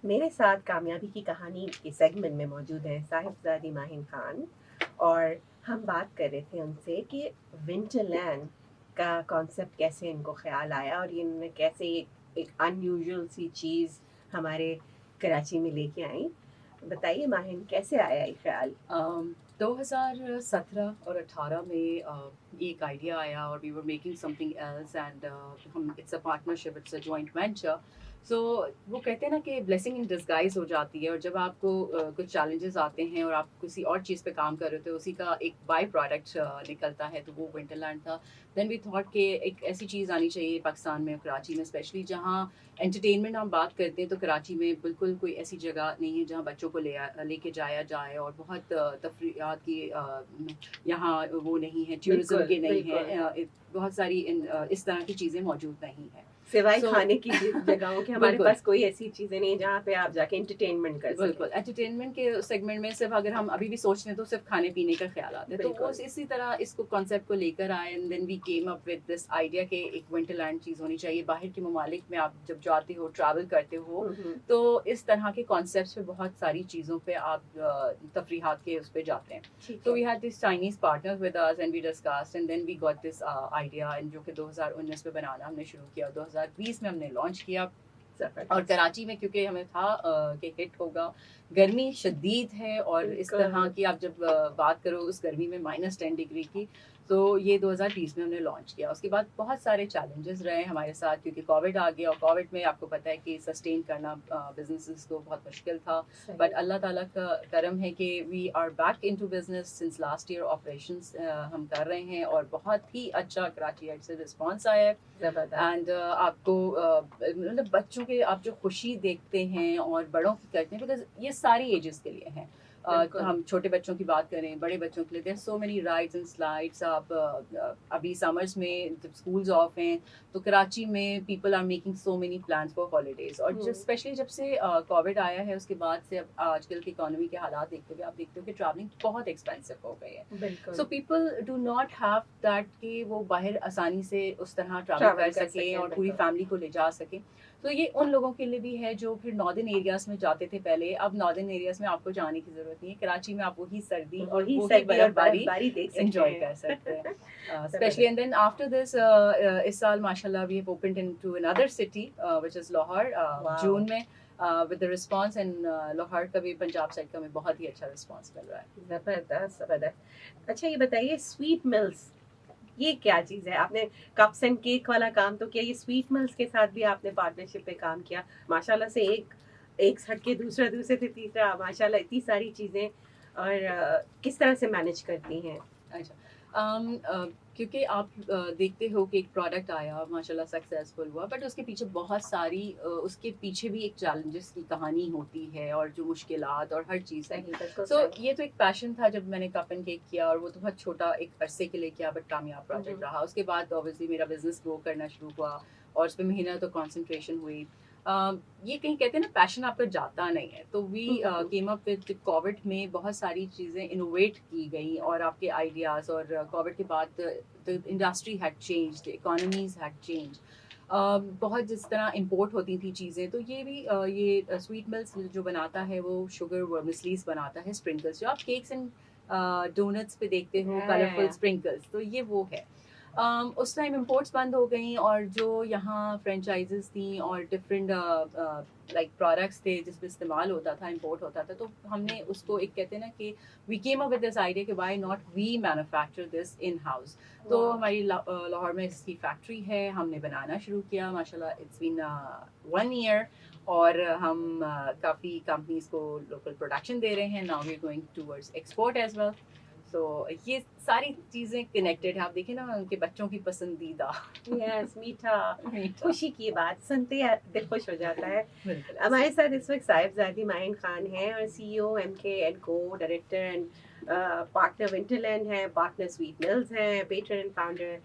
میرے ساتھ کامیابی کی کہانی کے سیگمنٹ میں موجود ہیں صاحبزادی ماہن خان، اور ہم بات کر رہے تھے ان سے کہ ونٹر لینڈ کا کانسیپٹ کیسے ان کو خیال آیا، اور یہ انہوں نے کیسے ایک ان یوزول سی چیز ہمارے کراچی میں لے کے آئیں. بتائیے ماہن، کیسے آیا یہ خیال؟ 2017 اور 18 میں ایک آئیڈیا آیا اور we were making something else and ہم it's a partnership, it's a joint venture. So وہ کہتے ہیں نا کہ بلیسنگ ان ڈسگائز ہو جاتی ہے، اور جب آپ کو کچھ چیلنجز آتے ہیں اور آپ کسی اور چیز پہ کام کر رہے ہوتے ہیں، اسی کا ایک بائی پروڈکٹ نکلتا ہے، تو وہ ونٹر لینڈ تھا. دین وی تھاٹ کہ ایک ایسی چیز آنی چاہیے پاکستان میں، کراچی میں اسپیشلی، جہاں انٹرٹینمنٹ ہم بات کرتے ہیں تو کراچی میں بالکل کوئی ایسی جگہ نہیں ہے جہاں بچوں کو لے کے جایا جائے، اور بہت تفریحات کی یہاں وہ نہیں ہے، ٹورزم بالکل کے نہیں بالکل، ہے، بہت ساری اس طرح کی چیزیں موجود نہیں ہیں. سوائے سو کھانے کی جگہوں کے ہمارے بالکل پاس کوئی ایسی چیزیں نہیں جہاں پہ آپ جا کے انٹرٹینمنٹ کر سکیں. بالکل انٹرٹینمنٹ کے سیگمنٹ میں صرف اگر ہم ابھی بھی سوچتے ہیں تو صرف کھانے پینے کا خیال آتا ہے. تو وہ بالکل. اسی طرح اس کو کانسیپٹ کو لے کر آئے، and then we came up with this idea کہ ایک ونٹر لینڈ چیز ہونی چاہیے. باہر کے ممالک میں آپ جب جاتے ہو، ٹریول کرتے ہو، تو اس طرح کے کانسیپٹس پہ بہت ساری چیزوں پہ آپ تفریحات کے اس پہ جاتے ہیں. تو we had this Chinese partner with us and we discussed and then we got this idea, جو کہ 2019 میں بنانا ہم نے شروع کیا، 2020 میں ہم نے لانچ کیا. اور کراچی میں کیونکہ ہمیں تھا کہ ہٹ ہوگا، گرمی شدید ہے، اور اس طرح کی آپ جب بات کرو اس گرمی میں -10 ڈگری کی، تو یہ 2020 میں ہم نے لانچ کیا. اس کے بعد بہت سارے چیلنجز رہے ہمارے ساتھ، کیونکہ کووڈ آ گیا، اور کووڈ میں آپ کو پتہ ہے کہ سسٹین کرنا بزنسز کو بہت مشکل تھا. بٹ اللہ تعالیٰ کا کرم ہے کہ we are back in to business since last year. Operations ہم کر رہے ہیں، اور بہت ہی اچھا کراچی ایڈ سے رسپانس آیا ہے. اینڈ آپ کو مطلب بچوں کے آپ جو خوشی دیکھتے ہیں اور بڑوں کی کرتے ہیں، بیکاز یہ ساری ایجز کے لیے ہیں. ہم چھوٹے بچوں کی بات کریں، بڑے بچوں کے لیے there so many rides and slides. آپ ابھی سمرز میں جب اسکولز آف ہیں تو کراچی میں people are making so many plans for holidays. اور اسپیشلی جب سے کووڈ آیا ہے اس کے بعد سے اب آج کل کی اکانومی کے حالات دیکھتے ہوئے آپ دیکھتے ہو کہ ٹریولنگ بہت ایکسپینسو ہو گئی ہے. So people do not have that کہ وہ باہر آسانی سے اس طرح ٹریول کر سکیں اور پوری فیملی کو لے جا سکیں. تو یہ ان لوگوں کے لیے بھی ہے جو پھر ناردرن ایریاز میں جاتے تھے پہلے. اب ناردرن ایریاز میں آپ کو جانے کی ضرورت نہیں ہے، کراچی میں آپ وہی سردی اور وہی برف باری انجوائے کر سکتے ہیں. Specially and then after this اس سال ماشاء اللہ we have opened into another city which is Lahore جون میں with the response. And Lahore کا بھی پنجاب سائڈ کا بھی بہت ہی اچھا رسپانس مل رہا ہے. زبردست زبردست. اچھا یہ بتائیے سویٹ ملز یہ کیا چیز ہے؟ آپ نے کپس اینڈ کیک والا کام تو کیا، یہ سویٹ ملز کے ساتھ بھی آپ نے پارٹنرشپ پہ کام کیا؟ ماشاءاللہ سے ایک ہٹ کے دوسرا، دوسرے سے تیسرا، ماشاءاللہ اتنی ساری چیزیں، اور کس طرح سے مینیج کرتی ہیں؟ اچھا کیونکہ آپ دیکھتے ہو کہ ایک پروڈکٹ آیا ماشاء اللہ سکسیزفل ہوا، بٹ اس کے پیچھے بہت ساری اس کے پیچھے بھی ایک چیلنجز کی کہانی ہوتی ہے، اور جو مشکلات اور ہر چیز ہے. سو یہ تو ایک پیشن تھا جب میں نے کپ اینڈ کیک کیا، اور وہ تو بہت چھوٹا ایک عرصے کے لیے کیا، بٹ کامیاب پروجیکٹ رہا. اس کے بعد اوبیسلی میرا بزنس گرو کرنا شروع ہوا، اور اس پہ محنت اور کانسنٹریشن ہوئی. یہ کہیں کہتے ہیں نا پیشن آپ کا جاتا نہیں ہے. تو we came up with covid میں بہت ساری چیزیں انوویٹ کی گئیں، اور آپ کے آئیڈیاز. اور کووڈ کے بعد industry had changed, economies had change. بہت جس طرح امپورٹ ہوتی تھیں چیزیں، تو یہ بھی یہ سویٹ ملز جو بناتا ہے وہ شوگر ورمسلیز بناتا ہے، اسپرنکلس جو آپ کیکس اینڈ ڈونٹس پہ دیکھتے ہو، کلرفل اسپرنکلس، تو یہ وہ ہے. اس ٹائم امپورٹس بند ہو گئیں، اور جو یہاں فرینچائزز تھیں اور ڈفرینٹ لائک پروڈکٹس تھے جس پہ استعمال ہوتا تھا، امپورٹ ہوتا تھا، تو ہم نے اس کو ایک کہتے ہیں نا کہ we came up with this idea کہ why not we manufacture this in house. تو ہماری لاہور میں اس کی فیکٹری ہے، ہم نے بنانا شروع کیا. ماشاء اللہ اٹس بین 1 year، اور ہم کافی کمپنیز کو لوکل پروڈکشن دے رہے ہیں. Now we are going towards export as well. تو یہ ساری چیزیں کنیکٹڈ ہیں. آپ دیکھیں نا ان کے بچوں کی پسندیدہ. یس، میٹھا، خوشی کی بات سنتے دل خوش ہو جاتا ہے. ہمارے ساتھ اس وقت صاحبزادی ماہن خان ہیں، اور CEO MK&Co director and partner winter land ہیں، پارٹنر سویٹ ملز ہیں، patron and founder,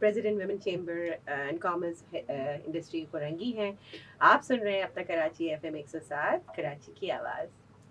president women chamber and commerce industry فرنگی ہیں. آپ سن رہے ہیں اب تک کراچی FM 107، کراچی کی آواز.